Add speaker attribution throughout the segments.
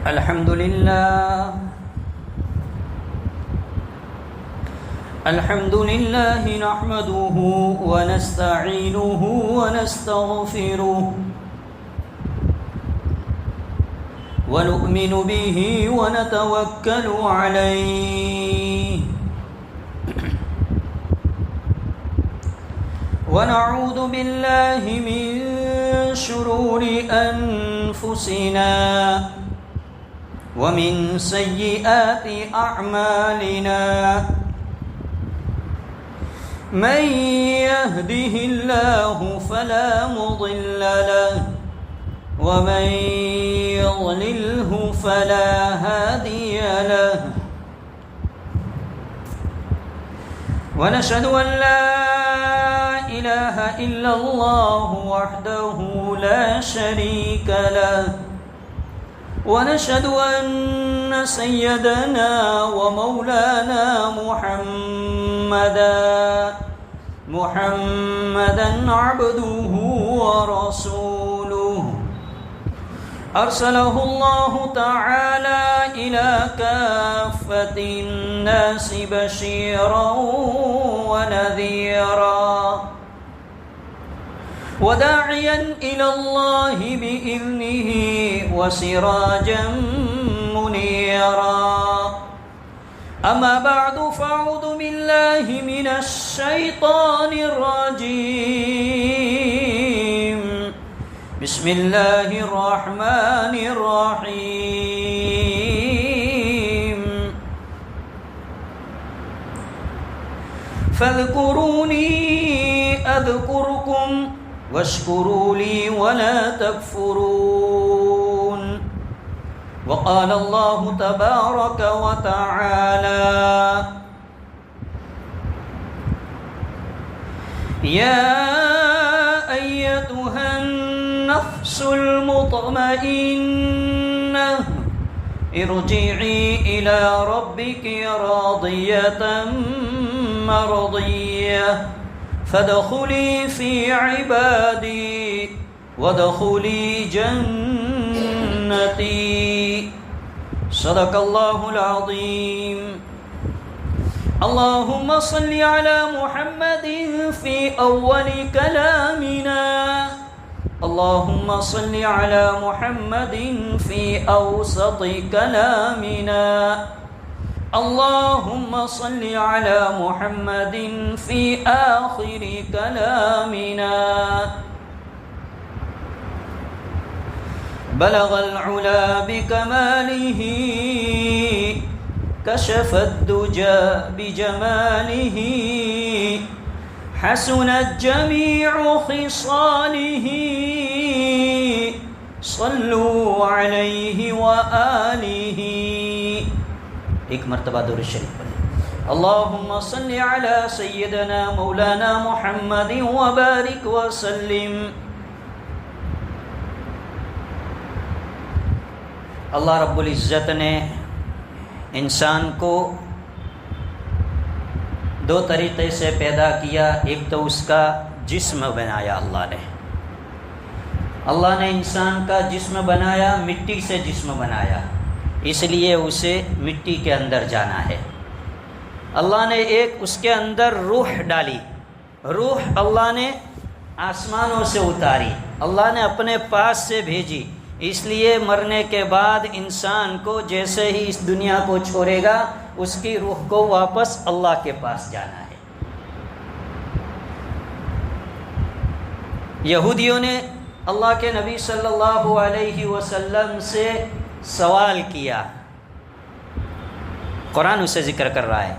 Speaker 1: الحمد لله نحمده ونستعينه ونستغفره ونؤمن به ونتوكل عليه ونعوذ بالله من شرور أنفسنا ومن سيئات أعمالنا من يهده الله فلا مضل له ومن يضلله فلا هادي له ونشهد أن لا إله إلا الله وحده لا شريك له ونشهد أن سيدنا ومولانا محمدا عبده ورسوله أرسله الله تعالى إلى كافة الناس بشيرا ونذيرا وداعيا إلى الله بإذنه وسراجا منيرا أما بعد فأعوذ بالله من الشيطان الرجيم بسم الله الرحمن الرحيم فاذكروني أذكركم واشكروا لي ولا تكفرون وقال الله تبارك وتعالى يا أيتها النفس المطمئنة ارجعي إلى ربك راضية مرضية فادخلي في عبادي وادخلي جنتي صدق الله العظيم اللهم صل على محمد في أول كلامنا اللهم صل على محمد في أوسط كلامنا اللهم صل على محمد في آخر كلامنا بلغ العلا بكماله كشف الدجى بجماله حسنت جميع خصاله صلوا عليه وآله ایک مرتبہ درود شریف پڑھیں اللہم صل علی سیدنا مولانا محمد وبارک وسلم اللہ رب العزت نے انسان کو دو طریقے سے پیدا کیا ایک تو اس کا جسم بنایا اللہ نے انسان کا جسم بنایا مٹی سے جسم بنایا اس لیے اسے مٹی کے اندر جانا ہے اللہ نے ایک اس کے اندر روح ڈالی روح اللہ نے آسمانوں سے اتاری اللہ نے اپنے پاس سے بھیجی اس لیے مرنے کے بعد انسان کو جیسے ہی اس دنیا کو چھوڑے گا اس کی روح کو واپس اللہ کے پاس جانا ہے یہودیوں نے اللہ کے نبی صلی اللہ علیہ وسلم سے سوال کیا قرآن اسے ذکر کر رہا ہے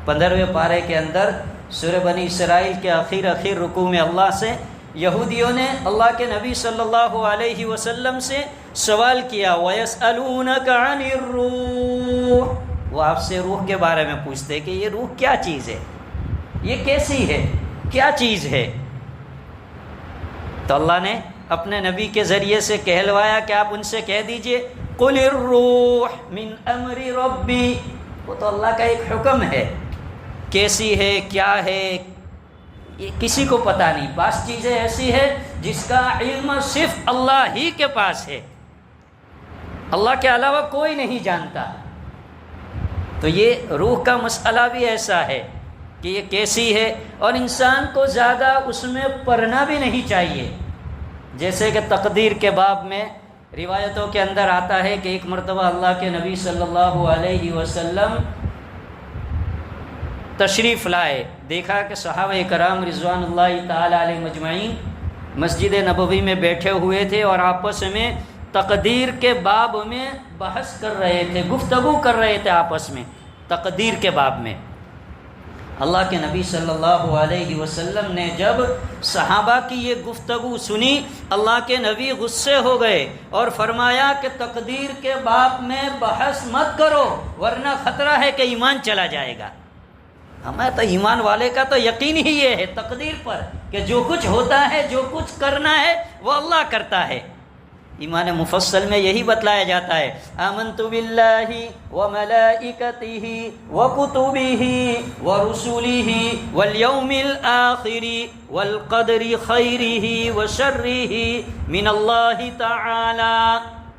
Speaker 1: 15ویں پارے کے اندر سورہ بنی اسرائیل کے آخر رکوع میں اللہ سے یہودیوں نے اللہ کے نبی صلی اللہ علیہ وسلم سے سوال کیا وَيَسْأَلُونَكَ عَنِ الرُّوحِ وہ آپ سے روح کے بارے میں پوچھتے کہ یہ روح کیا چیز ہے یہ کیسی ہے کیا چیز ہے تو اللہ نے اپنے نبی کے ذریعے سے کہلوایا کہ آپ ان سے کہہ دیجئے قُلِ الرُّوحِ مِنْ أَمْرِ رَبِّي وہ تو اللہ کا ایک حکم ہے کیسی ہے کیا ہے یہ کسی کو پتہ نہیں بعض چیزیں ایسی ہے جس کا علم صرف اللہ ہی کے پاس ہے اللہ کے علاوہ کوئی نہیں جانتا۔ تو یہ روح کا مسئلہ بھی ایسا ہے کہ یہ کیسی ہے، اور انسان کو زیادہ اس میں پڑھنا بھی نہیں چاہیے۔ جیسے کہ تقدیر کے باب میں روایتوں کے اندر آتا ہے کہ ایک مرتبہ اللہ کے نبی صلی اللہ علیہ وسلم تشریف لائے، دیکھا کہ صحابہ کرام رضوان اللہ تعالی علیہ مجمعین مسجد نبوی میں بیٹھے ہوئے تھے اور آپس میں تقدیر کے باب میں بحث کر رہے تھے، گفتگو کر رہے تھے آپس میں تقدیر کے باب میں۔ اللہ کے نبی صلی اللہ علیہ وسلم نے جب صحابہ کی یہ گفتگو سنی، اللہ کے نبی غصے ہو گئے اور فرمایا کہ تقدیر کے باب میں بحث مت کرو ورنہ خطرہ ہے کہ ایمان چلا جائے گا۔ ہمیں تو ایمان والے کا تو یقین ہی یہ ہے تقدیر پر کہ جو کچھ ہوتا ہے، جو کچھ کرنا ہے وہ اللہ کرتا ہے۔ ایمان مفصل میں یہی بتلایا جاتا ہے، آمنت باللہ وملائکتہ وکتبہ ورسلہ والیوم الآخر والقدر خیرہ وشرہ من اللہ تعالی۔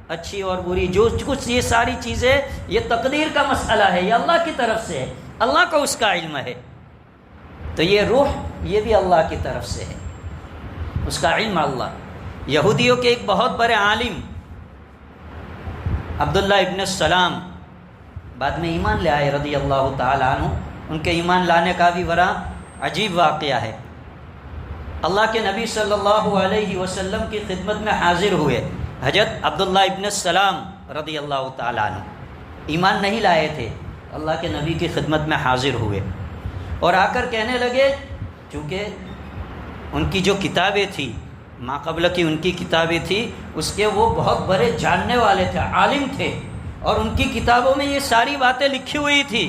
Speaker 1: اچھی اور بری جو کچھ یہ ساری چیزیں، یہ تقدیر کا مسئلہ ہے، یہ اللہ کی طرف سے ہے، اللہ کو اس کا علم ہے۔ تو یہ روح یہ بھی اللہ کی طرف سے ہے، اس کا علم اللہ۔ یہودیوں کے ایک بہت بڑے عالم عبداللہ ابن السلام بعد میں ایمان لے آئے رضی اللہ تعالیٰ عنہ، ان کے ایمان لانے کا بھی بڑا عجیب واقعہ ہے۔ اللہ کے نبی صلی اللہ علیہ وسلم کی خدمت میں حاضر ہوئے حضرت عبداللہ ابن السلام رضی اللہ تعالیٰ عنہ، ایمان نہیں لائے تھے، اللہ کے نبی کی خدمت میں حاضر ہوئے اور آ کر کہنے لگے، چونکہ ان کی جو کتابیں تھیں ما قبل کی ان کی کتابیں تھیں، اس کے وہ بہت بڑے جاننے والے تھے، عالم تھے، اور ان کی کتابوں میں یہ ساری باتیں لکھی ہوئی تھی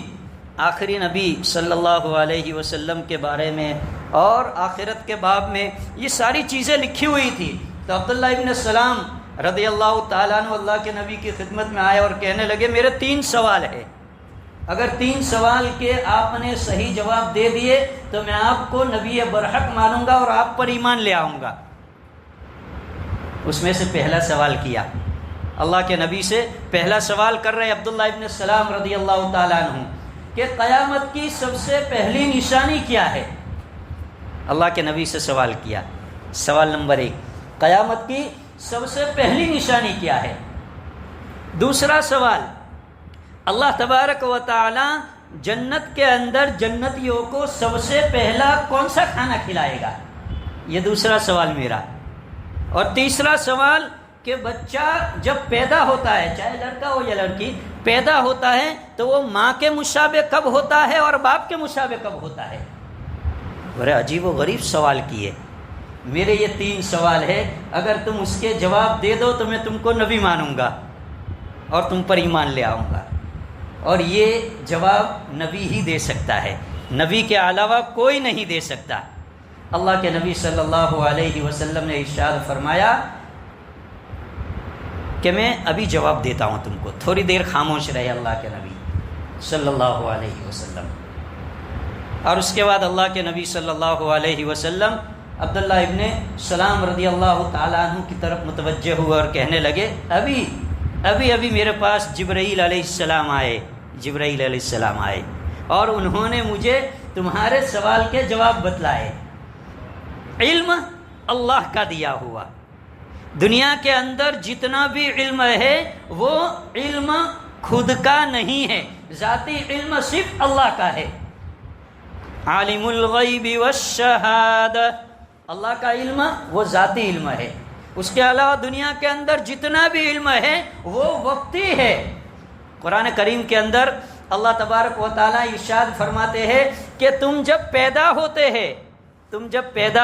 Speaker 1: آخری نبی صلی اللہ علیہ وسلم کے بارے میں اور آخرت کے باب میں، یہ ساری چیزیں لکھی ہوئی تھی۔ تو عبداللہ ابن السلام رضی اللہ تعالیٰ عنہ اللہ کے نبی کی خدمت میں آئے اور کہنے لگے، میرے 3 سوال ہے، اگر 3 سوال کے آپ نے صحیح جواب دے دیے تو میں آپ کو نبی برحق مانوں گا اور آپ پر ایمان لے آؤں گا۔ اس میں سے پہلا سوال کیا، اللہ کے نبی سے پہلا سوال کر رہے عبداللہ ابن السلام رضی اللہ تعالیٰ عنہ کہ قیامت کی سب سے پہلی نشانی کیا ہے؟ اللہ کے نبی سے سوال کیا، سوال نمبر 1، قیامت کی سب سے پہلی نشانی کیا ہے؟ دوسرا سوال، اللہ تبارک و تعالی جنت کے اندر جنتیوں کو سب سے پہلا کون سا کھانا کھلائے گا؟ یہ دوسرا سوال میرا۔ اور تیسرا سوال کہ بچہ جب پیدا ہوتا ہے، چاہے لڑکا ہو یا لڑکی، پیدا ہوتا ہے تو وہ ماں کے مشابہ کب ہوتا ہے اور باپ کے مشابہ کب ہوتا ہے؟ بڑے عجیب و غریب سوال کیے۔ میرے یہ 3 سوال ہے، اگر تم اس کے جواب دے دو تو میں تم کو نبی مانوں گا اور تم پر ایمان لے آؤں گا، اور یہ جواب نبی ہی دے سکتا ہے، نبی کے علاوہ کوئی نہیں دے سکتا۔ اللہ کے نبی صلی اللہ علیہ وسلم نے ارشاد فرمایا کہ میں ابھی جواب دیتا ہوں تم کو، تھوڑی دیر خاموش رہے اللہ کے نبی صلی اللہ علیہ وسلم۔ اور اس کے بعد اللہ کے نبی صلی اللہ علیہ وسلم عبداللہ ابن سلام رضی اللہ تعالیٰ عنہ کی طرف متوجہ ہوئے اور کہنے لگے، ابھی میرے پاس جبرائیل علیہ السلام آئے، جبرائیل علیہ السلام آئے اور انہوں نے مجھے تمہارے سوال کے جواب بتلائے۔ علم اللہ کا دیا ہوا، دنیا کے اندر جتنا بھی علم ہے وہ علم خود کا نہیں ہے، ذاتی علم صرف اللہ کا ہے۔ عالم الغیب والشہادہ، اللہ کا علم وہ ذاتی علم ہے، اس کے علاوہ دنیا کے اندر جتنا بھی علم ہے وہ وقتی ہے۔ قرآن کریم کے اندر اللہ تبارک و تعالیٰ ارشاد فرماتے ہیں کہ تم جب پیدا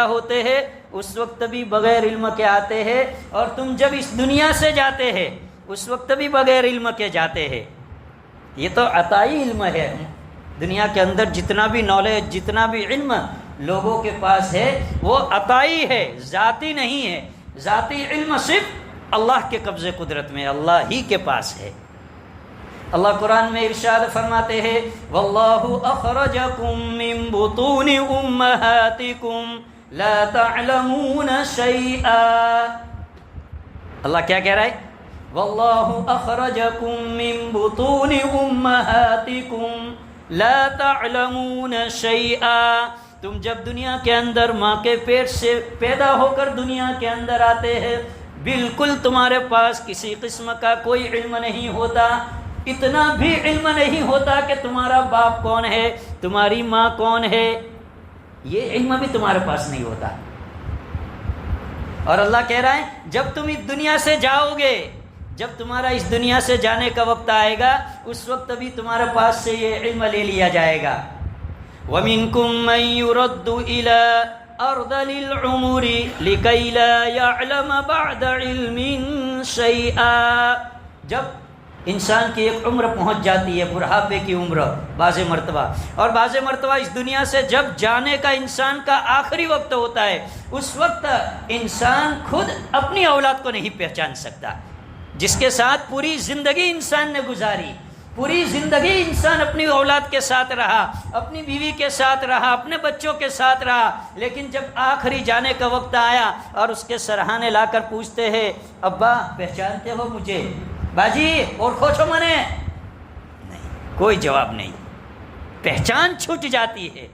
Speaker 1: ہوتے ہیں اس وقت بھی بغیر علم کے آتے ہیں، اور تم جب اس دنیا سے جاتے ہیں اس وقت بھی بغیر علم کے جاتے ہیں۔ یہ تو عطائی علم ہے، دنیا کے اندر جتنا بھی نالج، جتنا بھی علم لوگوں کے پاس ہے وہ عطائی ہے، ذاتی نہیں ہے۔ ذاتی علم صرف اللہ کے قبضے قدرت میں، اللہ ہی کے پاس ہے۔ اللہ قرآن میں ارشاد فرماتے ہیں، واللہ اخرجکم من بطون امہاتکم لا تعلمون شیئا۔ اللہ کیا کہہ رہا ہے؟ واللہ اخرجکم من بطون امہاتکم لا تعلمون شیئا، تم جب دنیا کے اندر ماں کے پیٹ سے پیدا ہو کر دنیا کے اندر آتے ہیں، بالکل تمہارے پاس کسی قسم کا کوئی علم نہیں ہوتا، اتنا بھی علم نہیں ہوتا کہ تمہارا باپ کون ہے، تمہاری ماں کون ہے، یہ علم بھی تمہارے پاس نہیں ہوتا۔ اور اللہ کہہ رہا ہے جب تم اس دنیا سے جاؤ گے، جب تمہارا اس دنیا سے جانے کا وقت آئے گا، اس وقت بھی تمہارے پاس سے یہ علم لے لیا جائے گا۔ وَمِنْكُمْ مَنْ يُرَدُّ إِلَىٰ أَرْذَلِ الْعُمُرِ لِكَيْ لَا يَعْلَمَ بَعْدَ عِلْمٍ شَيْئًا، جب انسان کی ایک عمر پہنچ جاتی ہے، بڑھاپے کی عمر بعض مرتبہ، اور بعض مرتبہ اس دنیا سے جب جانے کا انسان کا آخری وقت ہوتا ہے، اس وقت انسان خود اپنی اولاد کو نہیں پہچان سکتا، جس کے ساتھ پوری زندگی انسان نے گزاری، پوری زندگی انسان اپنی اولاد کے ساتھ رہا، اپنی بیوی کے ساتھ رہا، اپنے بچوں کے ساتھ رہا، لیکن جب آخری جانے کا وقت آیا اور اس کے سرہانے لا کر پوچھتے ہیں ابا پہچانتے ہو مجھے، باجی اور کھوچو منے، نہیں، کوئی جواب نہیں، پہچان چھوٹ جاتی ہے۔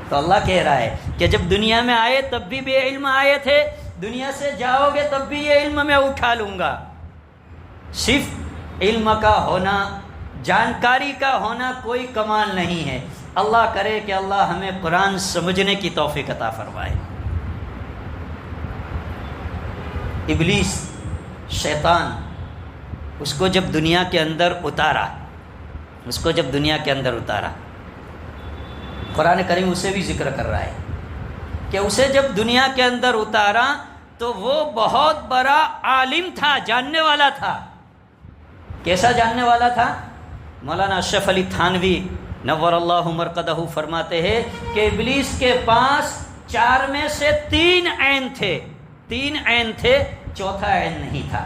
Speaker 1: تو اللہ کہہ رہا ہے کہ جب دنیا میں آئے تب بھی بے علم آئے تھے، دنیا سے جاؤ گے تب بھی یہ علم میں اٹھا لوں گا۔ صرف علم کا ہونا، جانکاری کا ہونا کوئی کمال نہیں ہے۔ اللہ کرے کہ اللہ ہمیں قرآن سمجھنے کی توفیق عطا فرمائے۔ ابلیس شیطان، اس کو جب دنیا کے اندر اتارا، قرآن کریم اسے بھی ذکر کر رہا ہے کہ اسے جب دنیا کے اندر اتارا تو وہ بہت بڑا عالم تھا، جاننے والا تھا۔ کیسا جاننے والا تھا؟ مولانا اشرف علی تھانوی نور اللہ مرقدہ فرماتے ہیں کہ ابلیس کے پاس 4 میں سے 3 عین تھے، 3 عین تھے، چوتھا عین نہیں تھا۔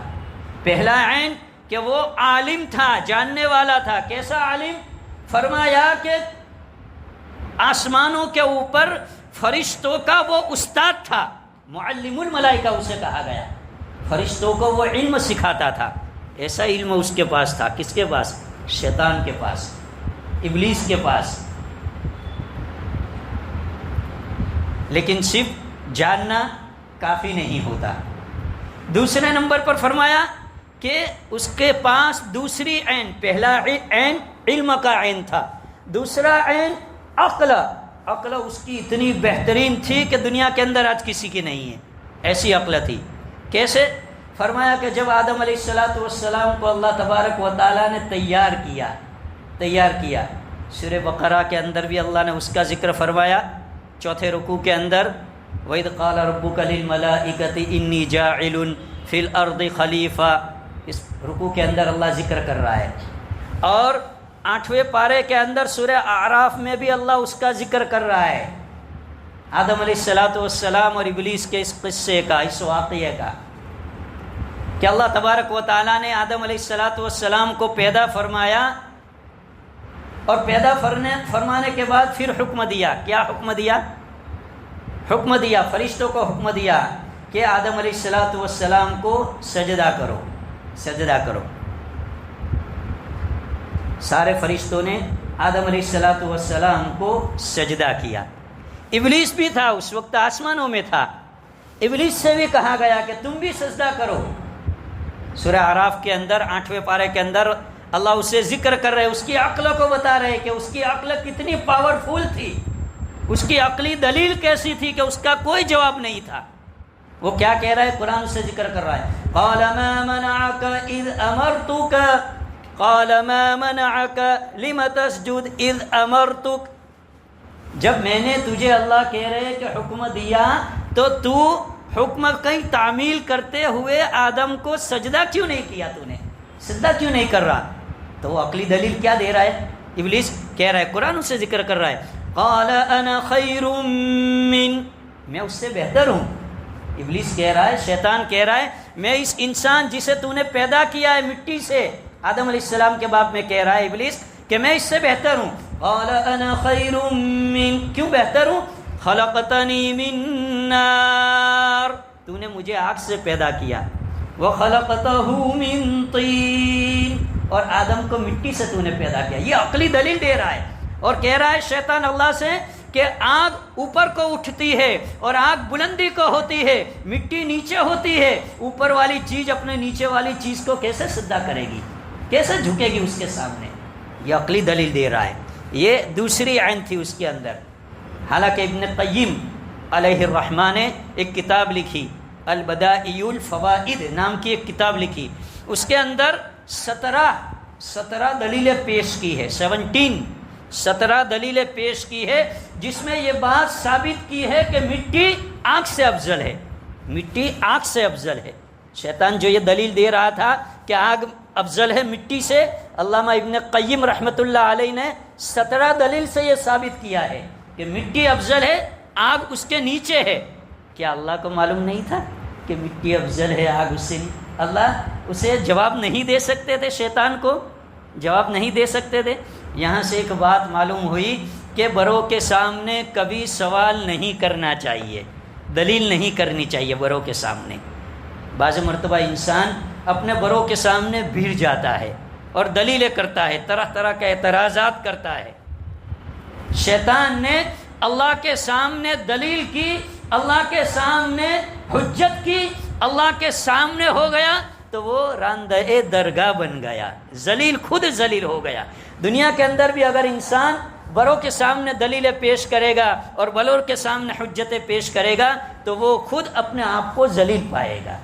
Speaker 1: پہلا عین کہ وہ عالم تھا، جاننے والا تھا۔ کیسا عالم؟ فرمایا کہ آسمانوں کے اوپر فرشتوں کا وہ استاد تھا، معلم الملائکہ اسے کہا گیا، فرشتوں کو وہ علم سکھاتا تھا۔ ایسا علم اس کے پاس تھا۔ کس کے پاس؟ شیطان کے پاس، ابلیس کے پاس۔ لیکن صرف جاننا کافی نہیں ہوتا۔ دوسرے نمبر پر فرمایا کہ اس کے پاس دوسری عین، پہلا عین علم کا عین تھا، دوسرا عین عقل اس کی اتنی بہترین تھی کہ دنیا کے اندر آج کسی کی نہیں ہے، ایسی عقل تھی۔ کیسے؟ فرمایا کہ جب آدم علیہ السلام کو اللہ تبارک و تعالیٰ نے تیار کیا، سورہ بقرہ کے اندر بھی اللہ نے اس کا ذکر فرمایا، 4 رکوع کے اندر، وَإِذْ قَالَ رَبُّكَ لِلْمَلَائِكَةِ إِنِّي جَاعِلٌ فِي الْأَرْضِ خَلِيفَةً، اس رکوع کے اندر اللہ ذکر کر رہا ہے۔ اور 8ویں پارے کے اندر سورہ اعراف میں بھی اللہ اس کا ذکر کر رہا ہے، آدم علیہ السلام اور ابلیس کے اس قصے کا، اس واقعے کا، کہ اللہ تبارک و تعالیٰ نے آدم علیہ السلام کو پیدا فرمایا، اور پیدا فرمانے کے بعد پھر حکم دیا۔ کیا حکم دیا؟ حکم دیا، فرشتوں کو حکم دیا کہ آدم علیہ السلام کو سجدہ کرو۔ سارے فرشتوں نے آدم علیہ السلام کو سجدہ کیا۔ ابلیس بھی تھا اس وقت، آسمانوں میں تھا، ابلیس سے بھی کہا گیا کہ تم بھی سجدہ کرو۔ سورہ اعراف کے اندر 8ویں پارے کے اندر اللہ اسے ذکر کر رہے، اس کی عقل کو بتا رہے کہ اس کی عقل کتنی پاورفل تھی، اس کی عقلی دلیل کیسی تھی کہ اس کا کوئی جواب نہیں تھا۔ وہ کیا کہہ رہا ہے؟ قرآن سے ذکر کر رہا ہے، قال ما منعك اذ امرتك قال ما منعك لم تسجد اذ امرتك، جب میں نے تجھے، اللہ کہہ رہے کہ حکم دیا تو تو حکم کی تعمیل کرتے ہوئے آدم کو سجدہ کیوں نہیں کیا؟ تو نے سجدہ کیوں نہیں کر رہا؟ تو وہ عقلی دلیل کیا دے رہا ہے؟ ابلیس کہہ رہا ہے، قرآن اس سے ذکر کر رہا ہے، قال انا خیر من، میں اس سے بہتر ہوں۔ ابلیس کہہ رہا ہے، شیطان کہہ رہا ہے، میں اس انسان جسے تو نے پیدا کیا ہے مٹی سے، آدم علیہ السلام کے باپ میں کہہ رہا ہے ابلیس کہ میں اس سے بہتر ہوں۔ قال انا خیر من، کیوں بہتر ہوں؟ خلقتنی من نار، تو نے مجھے آگ سے پیدا کیا، وَخَلَقْتَهُ مِن طِينٍ، اور آدم کو مٹی سے تو نے پیدا کیا۔ یہ عقلی دلیل دے رہا ہے، اور کہہ رہا ہے شیطان اللہ سے کہ آگ اوپر کو اٹھتی ہے اور آگ بلندی کو ہوتی ہے، مٹی نیچے ہوتی ہے، اوپر والی چیز اپنے نیچے والی چیز کو کیسے سجدہ کرے گی، کیسے جھکے گی اس کے سامنے؟ یہ عقلی دلیل دے رہا ہے۔ یہ دوسری عین تھی اس کے اندر۔ حالانکہ ابن قیم علیہ الرحمہ نے ایک کتاب لکھی، البدائع الفوائد نام کی ایک کتاب لکھی، اس کے اندر 17 دلیلیں پیش کی ہے، 17 دلیلیں پیش کی ہے، جس میں یہ بات ثابت کی ہے کہ مٹی آگ سے افضل ہے، مٹی آگ سے افضل ہے۔ شیطان جو یہ دلیل دے رہا تھا کہ آگ افضل ہے مٹی سے، علامہ ابن قیم رحمۃ اللہ علیہ نے 17 دلیل سے یہ ثابت کیا ہے کہ مٹی افضل ہے، آگ اس کے نیچے ہے۔ کیا اللہ کو معلوم نہیں تھا کہ مٹی افضل ہے، آگ اس سے نہیں؟ اللہ اسے جواب نہیں دے سکتے تھے؟ شیطان کو جواب نہیں دے سکتے تھے؟ یہاں سے ایک بات معلوم ہوئی کہ بڑوں کے سامنے کبھی سوال نہیں کرنا چاہیے، دلیل نہیں کرنی چاہیے بڑوں کے سامنے۔ بعض مرتبہ انسان اپنے بڑوں کے سامنے بھیڑ جاتا ہے اور دلیلیں کرتا ہے، طرح طرح کے اعتراضات کرتا ہے۔ شیطان نے اللہ کے سامنے دلیل کی، اللہ کے سامنے حجت کی، اللہ کے سامنے ہو گیا تو وہ راندہ درگاہ بن گیا، ذلیل، خود ذلیل ہو گیا۔ دنیا کے اندر بھی اگر انسان بڑوں کے سامنے دلیلیں پیش کرے گا اور بڑوں کے سامنے حجتیں پیش کرے گا تو وہ خود اپنے آپ کو ذلیل پائے گا۔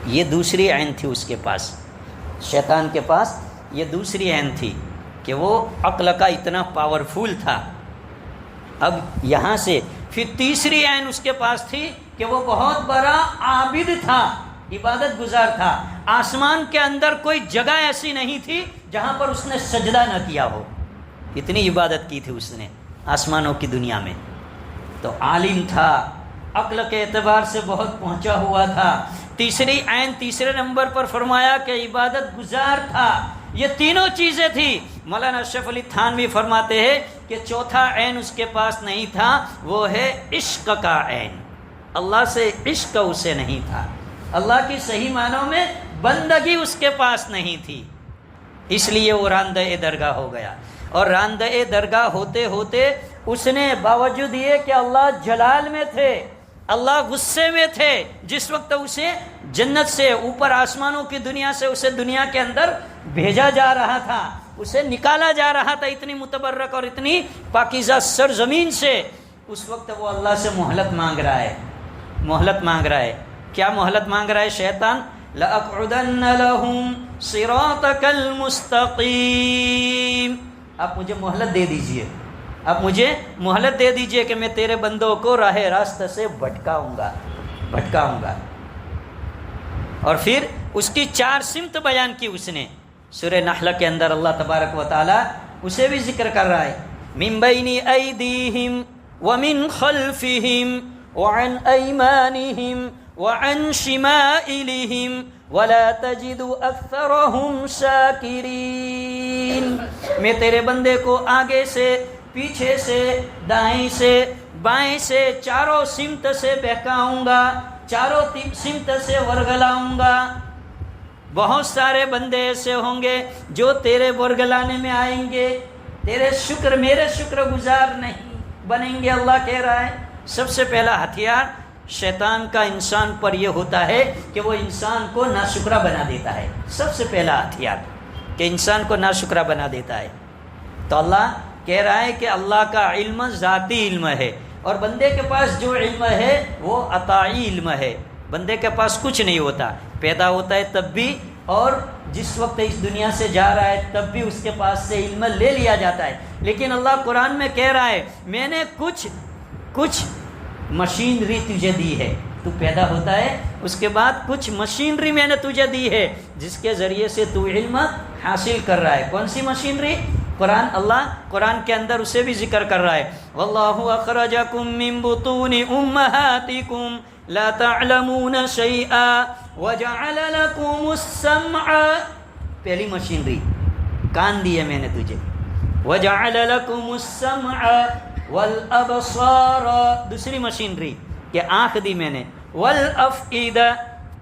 Speaker 1: یہ دوسری عین تھی اس کے پاس، شیطان کے پاس یہ دوسری عین تھی کہ وہ عقل کا اتنا پاورفل تھا۔ اب یہاں سے پھر تیسری عین اس کے پاس تھی کہ وہ بہت بڑا عابد تھا، عبادت گزار تھا۔ آسمان کے اندر کوئی جگہ ایسی نہیں تھی جہاں پر اس نے سجدہ نہ کیا ہو، اتنی عبادت کی تھی اس نے آسمانوں کی دنیا میں۔ تو عالم تھا، عقل کے اعتبار سے بہت پہنچا ہوا تھا۔ تیسری عین تیسرے نمبر پر فرمایا کہ عبادت گزار تھا۔ یہ تینوں چیزیں تھی۔ مولانا اشرف علی تھانوی فرماتے ہیں کہ چوتھا عین اس کے پاس نہیں تھا، وہ ہے عشق کا عین۔ اللہ سے عشق اسے نہیں تھا، اللہ کی صحیح معنوں میں بندگی اس کے پاس نہیں تھی، اس لیے وہ راندہ درگاہ ہو گیا۔ اور راندہ درگاہ ہوتے ہوتے اس نے باوجود یہ کہ اللہ جلال میں تھے، اللہ غصے میں تھے، جس وقت اسے جنت سے، اوپر آسمانوں کی دنیا سے اسے دنیا کے اندر بھیجا جا رہا تھا، اسے نکالا جا رہا تھا اتنی متبرک اور اتنی پاکیزہ سرزمین سے، اس وقت وہ اللہ سے مہلت مانگ رہا ہے، مہلت مانگ رہا ہے۔ کیا مہلت مانگ رہا ہے شیطان؟ لَأَقْعُدَنَّ لَهُمْ صِرَاطَكَ الْمُسْتَقِيمِ، آپ مجھے مہلت دے دیجئے، آپ مجھے مہلت دے دیجئے کہ میں تیرے بندوں کو راہ راست سے بھٹکاؤں گا۔ اور پھر اس کی 4 سمت بیان کی اس نے سورہ نحل کے اندر۔ اللہ تبارک و تعالی اسے بھی ذکر کر رہا ہے، من بین ایدیہم ومن خلفہم وعن ایمانہم وعن شمائلہم ولا تجد اکثرہم شاکرین۔ میں تیرے بندے کو آگے سے، پیچھے سے، دائیں سے، بائیں سے، چاروں سمت سے بہکاؤں گا، چاروں سمت سے ورگلاؤں گا۔ بہت سارے بندے ایسے ہوں گے جو تیرے ورگلانے میں آئیں گے، تیرے میرے شکر گزار نہیں بنیں گے۔ اللہ کہہ رہا ہے سب سے پہلا ہتھیار شیطان کا انسان پر یہ ہوتا ہے کہ وہ انسان کو ناشکرا بنا دیتا ہے۔ سب سے پہلا ہتھیار کہ انسان کو ناشکرا بنا دیتا ہے۔ تو اللہ کہہ رہا ہے کہ اللہ کا علم ذاتی علم ہے، اور بندے کے پاس جو علم ہے وہ عطائی علم ہے۔ بندے کے پاس کچھ نہیں ہوتا، پیدا ہوتا ہے تب بھی، اور جس وقت اس دنیا سے جا رہا ہے تب بھی اس کے پاس سے علم لے لیا جاتا ہے۔ لیکن اللہ قرآن میں کہہ رہا ہے میں نے کچھ مشینری تجھے دی ہے، تو پیدا ہوتا ہے اس کے بعد کچھ مشینری میں نے تجھے دی ہے جس کے ذریعے سے تو علم حاصل کر رہا ہے۔ کون سی مشینری؟ قرآن۔ اللہ قرآن کے اندر اسے بھی ذکر کر رہا ہے، واللہ اخرجکم من بطون امہاتکم لا تعلمون شیئا وجعل لکم السمع، پہلی مشینری کان دیے میں نے تجھے، وجعل لکم السمع والابصار، دوسری مشینری کہ آنکھ دی میں نے، والافئدہ،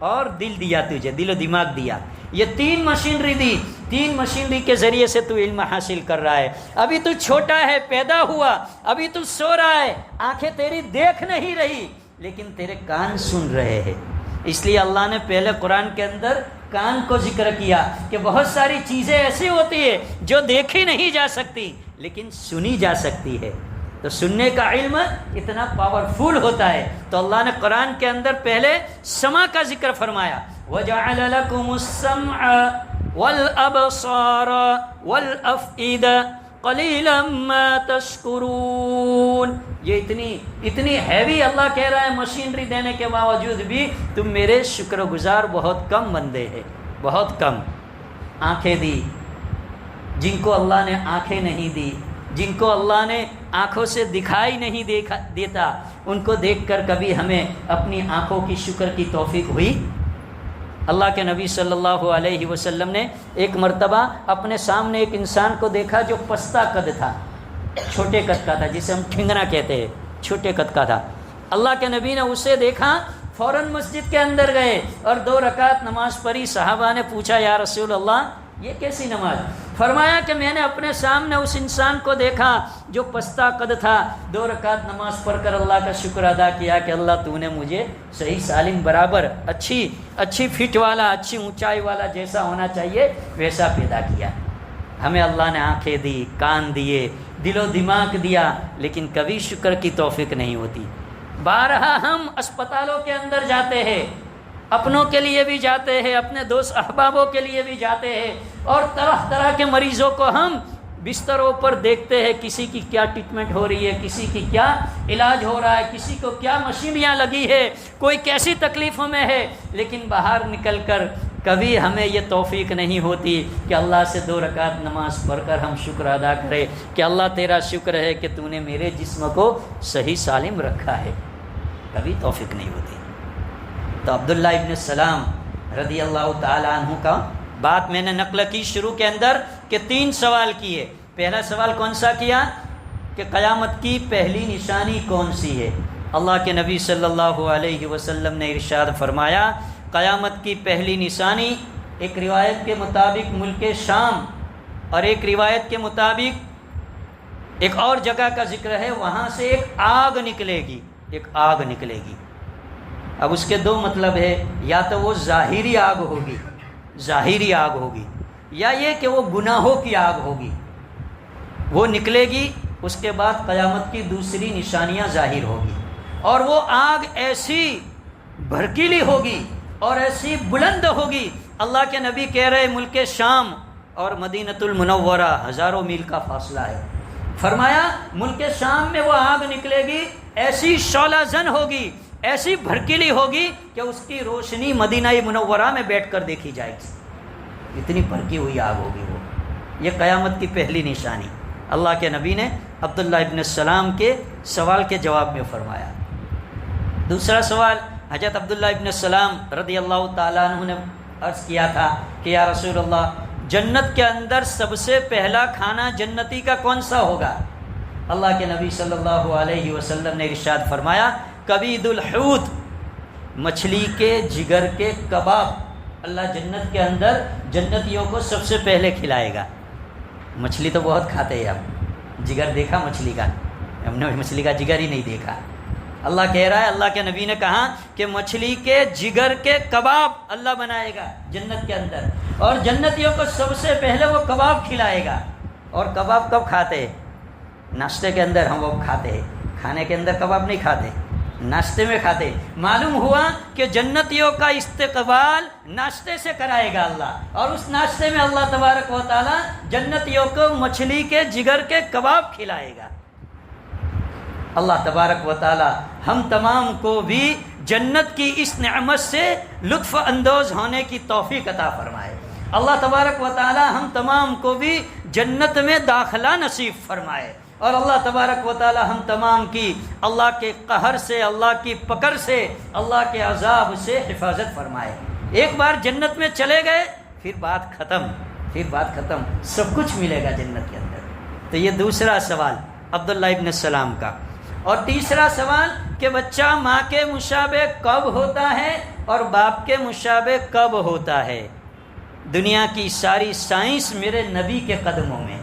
Speaker 1: اور دل دیا تجھے، دل و دماغ دیا. یہ 3 مشینری دی. 3 مشینری کے ذریعے سے تو علم حاصل کر رہا ہے. ابھی تو چھوٹا ہے، پیدا ہوا، ابھی تو سو رہا ہے، آنکھیں تیری دیکھ نہیں رہی لیکن تیرے کان سن رہے ہیں. اس لیے اللہ نے پہلے قرآن کے اندر کان کو ذکر کیا کہ بہت ساری چیزیں ایسی ہوتی ہیں جو دیکھی نہیں جا سکتی لیکن سنی جا سکتی ہے. تو سننے کا علم اتنا پاورفل ہوتا ہے. تو اللہ نے قرآن کے اندر پہلے سماع کا ذکر فرمایا، وَجَعَلَ لَكُمُ السَّمْعَ وَالْأَبْصَارَ وَالْأَفْئِدَةَ قَلِيلًا مَا تَشْكُرُونَ. یہ اتنی ہیوی اللہ کہہ رہا ہے مشینری دینے کے باوجود بھی تم میرے شکر گزار بہت کم بندے ہیں، بہت کم. آنکھیں دی جن کو اللہ نے آنکھیں نہیں دی، جن کو اللہ نے آنکھوں سے دکھائی نہیں دیتا، ان کو دیکھ کر کبھی ہمیں اپنی آنکھوں کی شکر کی توفیق ہوئی؟ اللہ کے نبی صلی اللہ علیہ وسلم نے ایک مرتبہ اپنے سامنے ایک انسان کو دیکھا جو پستہ قد تھا، چھوٹے قد کا تھا، جسے ہم ٹھنگنا کہتے ہیں، چھوٹے قد کا تھا. اللہ کے نبی نے اسے دیکھا، فوراً مسجد کے اندر گئے اور 2 رکعت نماز پڑھی. صحابہ نے پوچھا یا رسول اللہ یہ کیسی نماز؟ فرمایا کہ میں نے اپنے سامنے اس انسان کو دیکھا جو پستہ قد تھا، 2 رکعت نماز پڑھ کر اللہ کا شکر ادا کیا کہ اللہ تو نے مجھے صحیح سالم برابر اچھی فٹ والا، اچھی اونچائی والا جیسا ہونا چاہیے ویسا پیدا کیا. ہمیں اللہ نے آنکھیں دی، کان دیے، دل و دماغ دیا لیکن کبھی شکر کی توفیق نہیں ہوتی. بارہا ہم اسپتالوں کے اندر جاتے ہیں، اپنوں کے لیے بھی جاتے ہیں، اپنے دوست احبابوں کے لیے بھی جاتے ہیں، اور طرح طرح کے مریضوں کو ہم بستروں پر دیکھتے ہیں، کسی کی کیا ٹریٹمنٹ ہو رہی ہے، کسی کی کیا علاج ہو رہا ہے، کسی کو کیا مشینریاں لگی ہے، کوئی کیسی تکلیفوں میں ہے. لیکن باہر نکل کر کبھی ہمیں یہ توفیق نہیں ہوتی کہ اللہ سے 2 رکعت نماز پڑھ کر ہم شکر ادا کریں کہ اللہ تیرا شکر ہے کہ تو نے میرے جسم کو صحیح سالم رکھا ہے. کبھی توفیق نہیں ہوتی. تو عبداللہ ابن سلام رضی اللہ تعالیٰ عنہ کا بات میں نے نقل کی شروع کے اندر کہ 3 سوال کیے. پہلا سوال کون سا کیا کہ قیامت کی پہلی نشانی کون سی ہے؟ اللہ کے نبی صلی اللہ علیہ وسلم نے ارشاد فرمایا قیامت کی پہلی نشانی ایک روایت کے مطابق ملک شام اور ایک روایت کے مطابق ایک اور جگہ کا ذکر ہے، وہاں سے ایک آگ نکلے گی، ایک آگ نکلے گی. اب اس کے 2 مطلب ہے، یا تو وہ ظاہری آگ ہوگی، ظاہری آگ ہوگی، یا یہ کہ وہ گناہوں کی آگ ہوگی. وہ نکلے گی، اس کے بعد قیامت کی دوسری نشانیاں ظاہر ہوگی، اور وہ آگ ایسی بھڑکیلی ہوگی اور ایسی بلند ہوگی. اللہ کے نبی کہہ رہے ملک شام اور مدینۃ المنورہ ہزاروں میل کا فاصلہ ہے. فرمایا ملک شام میں وہ آگ نکلے گی، ایسی شعلہ زن ہوگی، ایسی بھڑکیلی ہوگی کہ اس کی روشنی مدینہ منورہ میں بیٹھ کر دیکھی جائے گی. اتنی بھڑکی ہوئی آگ ہوگی وہ. یہ قیامت کی پہلی نشانی اللہ کے نبی نے عبداللہ ابن السلام کے سوال کے جواب میں فرمایا. دوسرا سوال حضرت عبداللہ ابن السلام رضی اللہ تعالیٰ عنہ نے عرض کیا تھا کہ یا رسول اللہ جنت کے اندر سب سے پہلا کھانا جنتی کا کون سا ہوگا؟ اللہ کے نبی صلی اللہ علیہ وسلم نے ارشاد فرمایا کبید الحوت، مچھلی کے جگر کے کباب اللہ جنت کے اندر جنتیوں کو سب سے پہلے کھلائے گا. مچھلی تو بہت کھاتے ہیں، اب جگر دیکھا مچھلی کا؟ ہم نے مچھلی کا جگر ہی نہیں دیکھا. اللہ کہہ رہا ہے، اللہ کے نبی نے کہا کہ مچھلی کے جگر کے کباب اللہ بنائے گا جنت کے اندر، اور جنتیوں کو سب سے پہلے وہ کباب کھلائے گا. اور کباب کب کھاتے ہیں؟ ناشتے کے اندر ہم وہ کھاتے ہیں، کھانے کے اندر کباب نہیں کھاتے، ناشتے میں کھاتے. معلوم ہوا کہ جنتیوں کا استقبال ناشتے سے کرائے گا اللہ، اور اس ناشتے میں اللہ تبارک و تعالی جنتیوں کو مچھلی کے جگر کے کباب کھلائے گا. اللہ تبارک و تعالی ہم تمام کو بھی جنت کی اس نعمت سے لطف اندوز ہونے کی توفیق عطا فرمائے. اللہ تبارک و تعالی ہم تمام کو بھی جنت میں داخلہ نصیب فرمائے، اور اللہ تبارک و تعالی ہم تمام کی اللہ کے قہر سے، اللہ کی پکڑ سے، اللہ کے عذاب سے حفاظت فرمائے. ایک بار جنت میں چلے گئے پھر بات ختم، سب کچھ ملے گا جنت کے اندر. تو یہ دوسرا سوال عبداللہ ابن السلام کا. اور تیسرا سوال کہ بچہ ماں کے مشابہ کب ہوتا ہے اور باپ کے مشابہ کب ہوتا ہے؟ دنیا کی ساری سائنس میرے نبی کے قدموں میں۔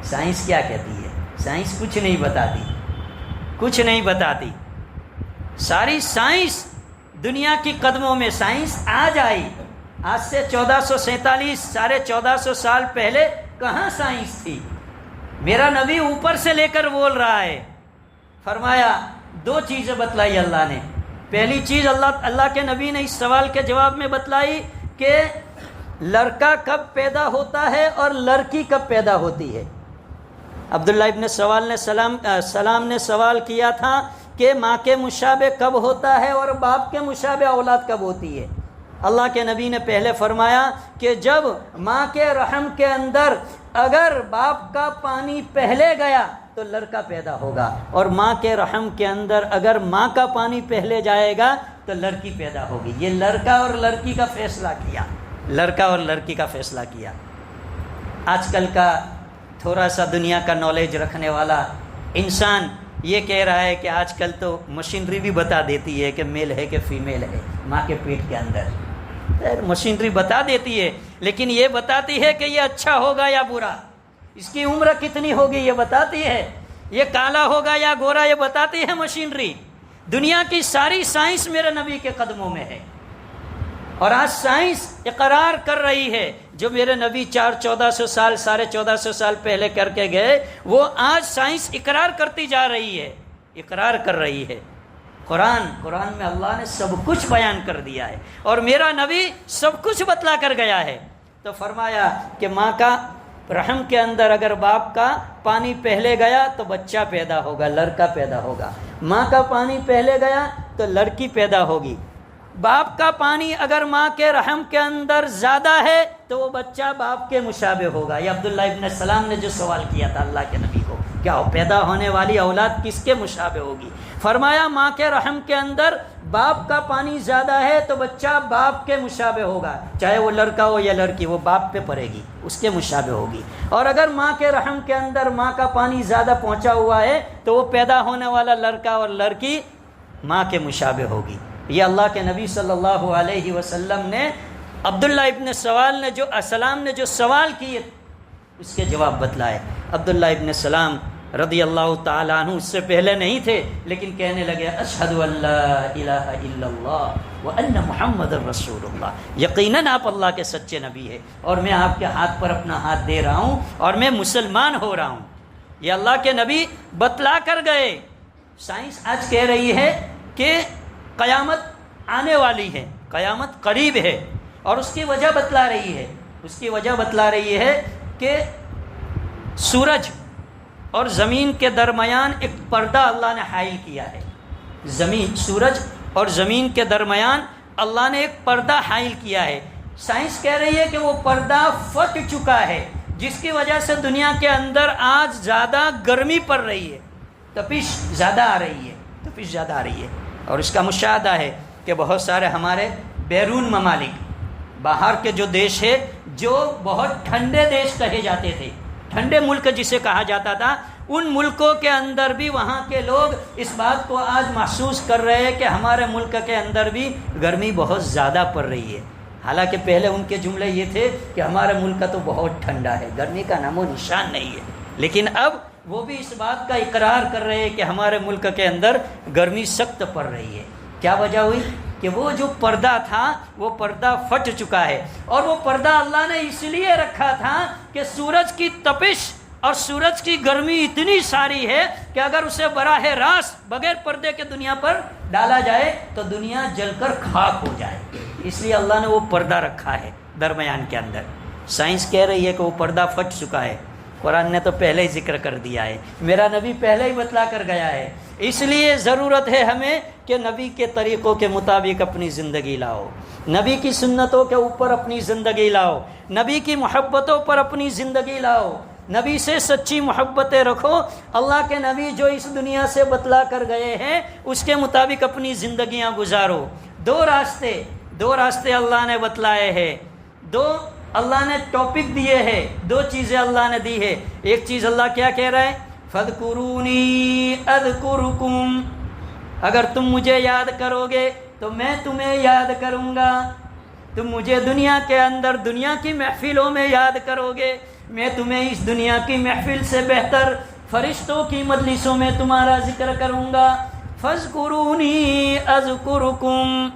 Speaker 1: سائنس کیا کہتی ہے؟ سائنس کچھ نہیں بتاتی، کچھ نہیں بتاتی۔ ساری سائنس دنیا کی قدموں میں۔ سائنس آج آئی، آج سے 1447 1450 سال پہلے کہاں سائنس تھی؟ میرا نبی اوپر سے لے کر بول رہا ہے۔ فرمایا دو چیزیں بتلائی اللہ نے۔ پہلی چیز اللہ کے نبی نے اس سوال کے جواب میں بتلائی کہ لڑکا کب پیدا ہوتا ہے اور لڑکی کب پیدا ہوتی ہے۔ عبداللہ ابن سلام نے سوال کیا تھا کہ ماں کے مشابہ کب ہوتا ہے اور باپ کے مشابہ اولاد کب ہوتی ہے۔ اللہ کے نبی نے پہلے فرمایا کہ جب ماں کے رحم کے اندر اگر باپ کا پانی پہلے گیا تو لڑکا پیدا ہوگا، اور ماں کے رحم کے اندر اگر ماں کا پانی پہلے جائے گا تو لڑکی پیدا ہوگی۔ یہ لڑکا اور لڑکی کا فیصلہ کیا، لڑکا اور لڑکی کا فیصلہ کیا۔ آج کل کا تھوڑا سا دنیا کا نالج رکھنے والا انسان یہ کہہ رہا ہے کہ آج کل تو مشینری بھی بتا دیتی ہے کہ میل ہے کہ فیمیل ہے ماں کے پیٹ کے اندر۔ مشینری بتا دیتی ہے، لیکن یہ بتاتی ہے کہ یہ اچھا ہوگا یا برا، اس کی عمر کتنی ہوگی یہ بتاتی ہے، یہ کالا ہوگا یا گورا یہ بتاتی ہے مشینری۔ دنیا کی ساری سائنس میرے نبی کے قدموں میں ہے، اور آج سائنس اقرار کر رہی ہے جو میرے نبی 1400 سال 1450 سال پہلے کر کے گئے، وہ آج سائنس اقرار کرتی جا رہی ہے، اقرار کر رہی ہے۔ قرآن میں اللہ نے سب کچھ بیان کر دیا ہے، اور میرا نبی سب کچھ بتلا کر گیا ہے۔ تو فرمایا کہ ماں کا رحم کے اندر اگر باپ کا پانی پہلے گیا تو بچہ پیدا ہوگا، لڑکا پیدا ہوگا۔ ماں کا پانی پہلے گیا تو لڑکی پیدا ہوگی۔ باپ کا پانی اگر ماں کے رحم کے اندر زیادہ ہے تو وہ بچہ باپ کے مشابہ ہوگا۔ یہ عبداللہ ابن سلام نے جو سوال کیا تھا اللہ کے نبی کو، کیا پیدا ہونے والی اولاد کس کے مشابہ ہوگی؟ فرمایا ماں کے رحم کے اندر باپ کا پانی زیادہ ہے تو بچہ باپ کے مشابہ ہوگا، چاہے وہ لڑکا ہو یا لڑکی، وہ باپ پہ پڑے گی، اس کے مشابہ ہوگی۔ اور اگر ماں کے رحم کے اندر ماں کا پانی زیادہ پہنچا ہوا ہے تو وہ پیدا ہونے والا لڑکا اور لڑکی ماں کے مشابہ ہوگی۔ یہ اللہ کے نبی صلی اللہ علیہ وسلم نے عبداللہ ابن سلام نے جو سوال کیے اس کے جواب بتلائے۔ عبداللہ ابن سلام رضی اللہ تعالیٰ عنہ اس سے پہلے نہیں تھے، لیکن کہنے لگے اشہد ان لا الہ الا اللہ وان محمد رسول اللہ، یقیناً آپ اللہ کے سچے نبی ہیں اور میں آپ کے ہاتھ پر اپنا ہاتھ دے رہا ہوں اور میں مسلمان ہو رہا ہوں۔ یہ اللہ کے نبی بتلا کر گئے۔ سائنس آج کہہ رہی ہے کہ قیامت آنے والی ہے، قیامت قریب ہے، اور اس کی وجہ بتلا رہی ہے۔ اس کی وجہ بتلا رہی ہے کہ سورج اور زمین کے درمیان ایک پردہ اللہ نے حائل کیا ہے۔ سورج اور زمین کے درمیان اللہ نے ایک پردہ حائل کیا ہے۔ سائنس کہہ رہی ہے کہ وہ پردہ پھٹ چکا ہے، جس کی وجہ سے دنیا کے اندر آج زیادہ گرمی پڑ رہی ہے، تپش زیادہ آ رہی ہے۔ اور اس کا مشاہدہ ہے کہ بہت سارے ہمارے بیرون ممالک، باہر کے جو دیش ہے، جو بہت ٹھنڈے دیش کہے جاتے تھے، ٹھنڈے ملک جسے کہا جاتا تھا، ان ملکوں کے اندر بھی وہاں کے لوگ اس بات کو آج محسوس کر رہے ہیں کہ ہمارے ملک کے اندر بھی گرمی بہت زیادہ پڑ رہی ہے۔ حالانکہ پہلے ان کے جملے یہ تھے کہ ہمارے ملک تو بہت ٹھنڈا ہے، گرمی کا نام و نشان نہیں ہے، لیکن اب وہ بھی اس بات کا اقرار کر رہے ہیں کہ ہمارے ملک کے اندر گرمی سخت پڑ رہی ہے۔ کیا وجہ ہوئی؟ کہ وہ جو پردہ تھا وہ پردہ پھٹ چکا ہے، اور وہ پردہ اللہ نے اس لیے رکھا تھا کہ سورج کی تپش اور سورج کی گرمی اتنی ساری ہے کہ اگر اسے براہ راست بغیر پردے کے دنیا پر ڈالا جائے تو دنیا جل کر خاک ہو جائے، اس لیے اللہ نے وہ پردہ رکھا ہے درمیان کے اندر۔ سائنس کہہ رہی ہے کہ وہ پردہ پھٹ چکا ہے، قرآن نے تو پہلے ہی ذکر کر دیا ہے، میرا نبی پہلے ہی بتلا کر گیا ہے۔ اس لیے ضرورت ہے ہمیں کہ نبی کے طریقوں کے مطابق اپنی زندگی لاؤ، نبی کی سنتوں کے اوپر اپنی زندگی لاؤ، نبی کی محبتوں پر اپنی زندگی لاؤ، نبی سے سچی محبتیں رکھو۔ اللہ کے نبی جو اس دنیا سے بتلا کر گئے ہیں اس کے مطابق اپنی زندگیاں گزارو۔ دو راستے اللہ نے بتلائے ہیں، اللہ نے ٹاپک دیے ہیں، دو چیزیں اللہ نے دی ہے۔ ایک چیز اللہ کیا کہہ رہا ہے؟ فاذکرونی اذکرکم، اگر تم مجھے یاد کرو گے تو میں تمہیں یاد کروں گا. تم مجھے دنیا کے اندر دنیا کی محفلوں میں یاد کرو گے، میں تمہیں اس دنیا کی محفل سے بہتر فرشتوں کی مجلسوں میں تمہارا ذکر کروں گا. فاذکرونی اذکرکم.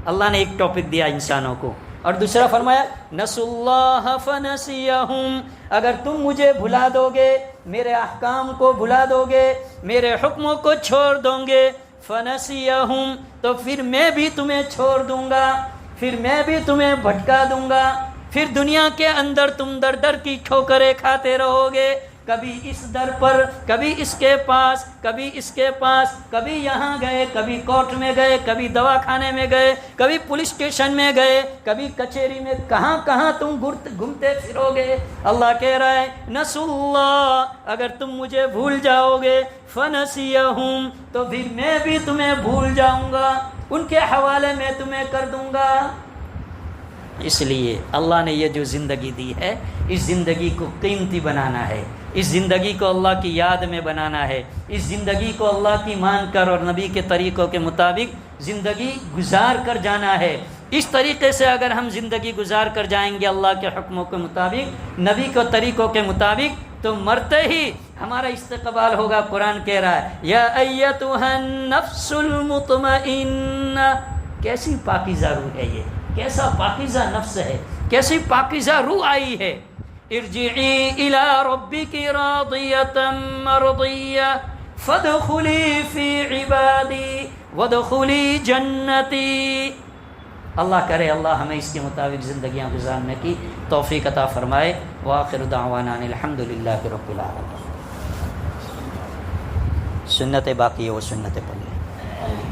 Speaker 1: اللہ نے ایک ٹاپک دیا انسانوں کو، اور دوسرا فرمایا نسوا اللہ فنسیہم، اگر تم مجھے بھلا دو گے، میرے احکام کو بھلا دو گے، میرے حکموں کو چھوڑ دو گے، فنسیہم، تو پھر میں بھی تمہیں چھوڑ دوں گا، پھر میں بھی تمہیں بھٹکا دوں گا. پھر دنیا کے اندر تم در در کی ٹھوکریں کھاتے رہو گے، کبھی اس در پر، کبھی اس کے پاس، کبھی اس کے پاس، کبھی یہاں گئے، کبھی کورٹ میں گئے، کبھی دواخانے میں گئے، کبھی پولیس اسٹیشن میں گئے، کبھی کچہری میں، کہاں کہاں تم گھومتے پھرو گے. اللہ کہہ رہا ہے نسوا اللہ، اگر تم مجھے بھول جاؤ گے، فنسیہم، تو پھر میں بھی تمہیں بھول جاؤں گا، ان کے حوالے میں تمہیں کر دوں گا. اس لیے اللہ نے یہ جو زندگی دی ہے، اس زندگی کو قیمتی بنانا ہے، اس زندگی کو اللہ کی یاد میں بنانا ہے، اس زندگی کو اللہ کی مان کر اور نبی کے طریقوں کے مطابق زندگی گزار کر جانا ہے. اس طریقے سے اگر ہم زندگی گزار کر جائیں گے اللہ کے حکموں کے مطابق، نبی کے طریقوں کے مطابق، تو مرتے ہی ہمارا استقبال ہوگا. قرآن کہہ رہا ہے یا ایتھا النفس المطمئنہ، کیسی پاکیزہ روح ہے یہ، کیسا پاکیزہ نفس ہے، کیسی پاکیزہ روح آئی ہے. ارجعی الی ربک راضیۃ مرضیہ فادخلی فی عبادی وادخلی جنتی. اللہ کرے اللہ ہمیں اس کے مطابق زندگیاں گزارنے کی توفیق عطا فرمائے. وآخر دعوانا الحمد للہ رب العالمین. سنت باقی ہے وہ سنت پڑھ لیں.